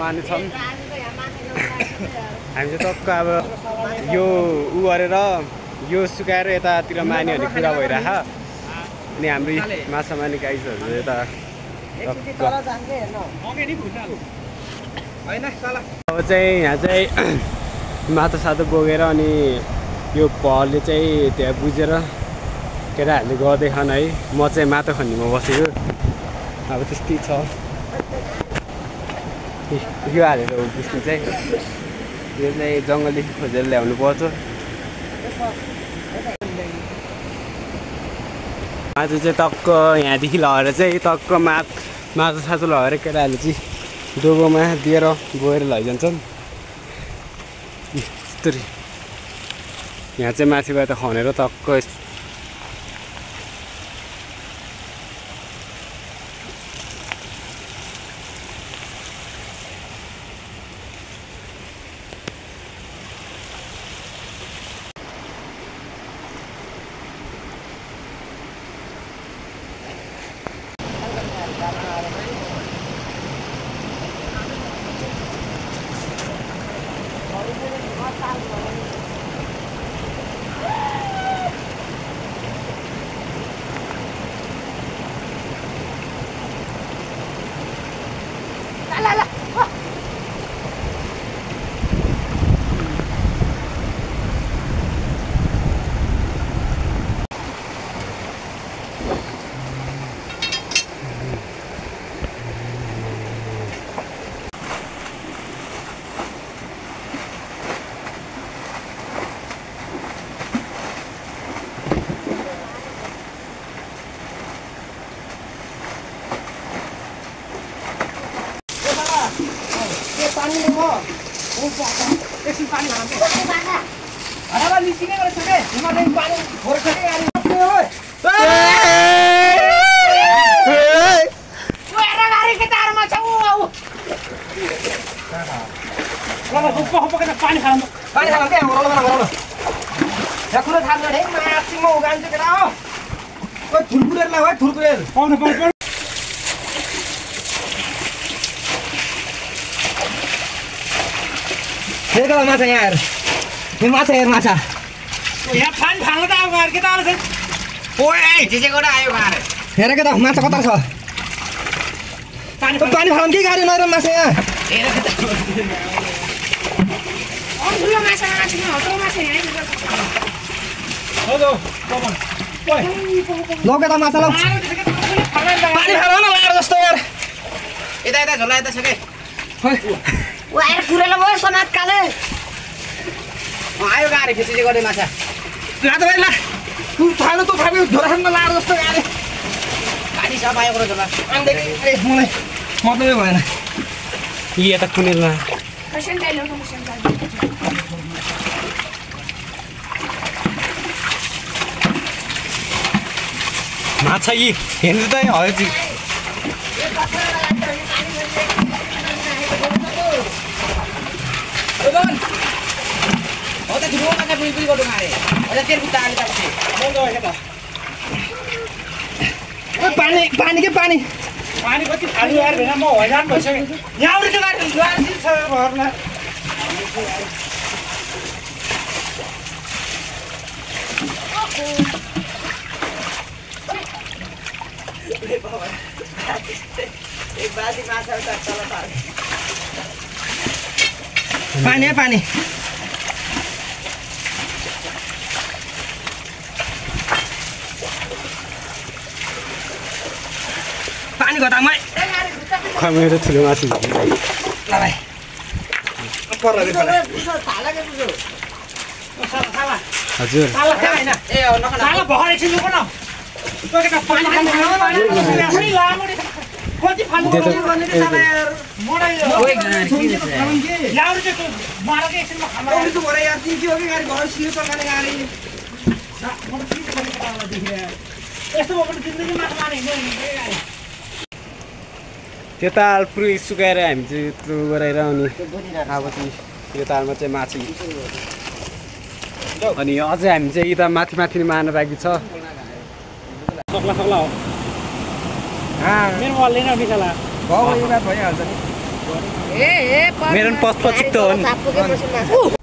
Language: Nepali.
माने छन् हामी चाहिँ टक्क अब यो उ गरेर यो सुकाएर यतातिर माने भन्ने कुरा भइरह अनि हाम्रो माछा मार्ने गाइजहरू यता अब चाहिँ यहाँ चाहिँ माछा सातो बोकेर अनि यो पहलले चाहिँ त्यहाँ बुझेर केटाहरूले गर्दै खान है म चाहिँ माटो खन्नीमा बसेको अब त्यस्तै छ यो हालेर हो बुझ्नु चाहिँ यो चाहिँ जङ्गलदेखि खोजेर ल्याउनु पर्छ आज चाहिँ टक्क यहाँदेखि लगेर चाहिँ टक्क माछा सातो लगेर केटाहरूले चाहिँ डोबोमा दिएर गएर लैजान्छन् यस्तरी यहाँ चाहिँ माथिबाट खनेर टक्क माछा यहाँ माछा हेर माछा यहाँ पानी फाल्नु त अब के त आउँछ ओए झिझेकोबाट आयो गाडी हेर के त माछा कता छ पानी फाल्नु के गाडी नर माछा यहाँ हेर के त ठुलो माछा माछा हटो माछा यहाँ हो दो पवन ओए लौ के त माछा लौ पानी फाल्नु न लाएर जस्तो यार यता यता झोला यता छ के ओ आएर पुरेला भयो समात काले आयो गाडी खिचिजे गर्ने माछा ला त भाइ ला तू थाल्नु झोलासम्म लाएर जस्तो गाडी पानी छ पायो कुरा झोला आउँदै मलाई मतलबै भएन यता कुनेरमा मसिन गाइलो मसिन गाइलो माछा यी हेर्नु त हजुर हो त ठुलो माछा बुई गर्नु मारे अझ तेल बुट्टा आले तापछि मौज भयो के त ओ पानी के पानी पानी कति खाली यार भेना म हैरान भइसके यहाँ आउने चाहिँ गाडी गाडी छ घरमा एक बाजी माछा उता चला पारे पानी है पानी पानी घटामै मेरो ठुलो माछा ल भाइ पर रे पर हजुर साला हैन ए नखना साला भएर एकछिन लुको न त्यो के पानी खानु नि लामो कति फाल्नु गर्ने त साला यार मोडाइ ओइ गाडी यार चाहिँ मारके एकछिनमा खानु ओइ त भरे यार तिमी के हो के गाडी घर सियो चलाउने गाडी म त के गर्ने कुरा देखिए यस्तो भयो भने जिन्दगी मात्र माने हिँड्दैन गाडी त्यो ताल पुरै सुकाएर हामी चाहिँ यत्रो गराएर अनि अब चाहिँ यो तालमा चाहिँ माछा अनि अझै हामी चाहिँ यता माथि माथि मार्न बाँकी छ सक्ला सक्ला हो मेरो बलले न बिसला भयो यो बात भइहाल्छ नि मेरो पनि पछ चित्त हो नि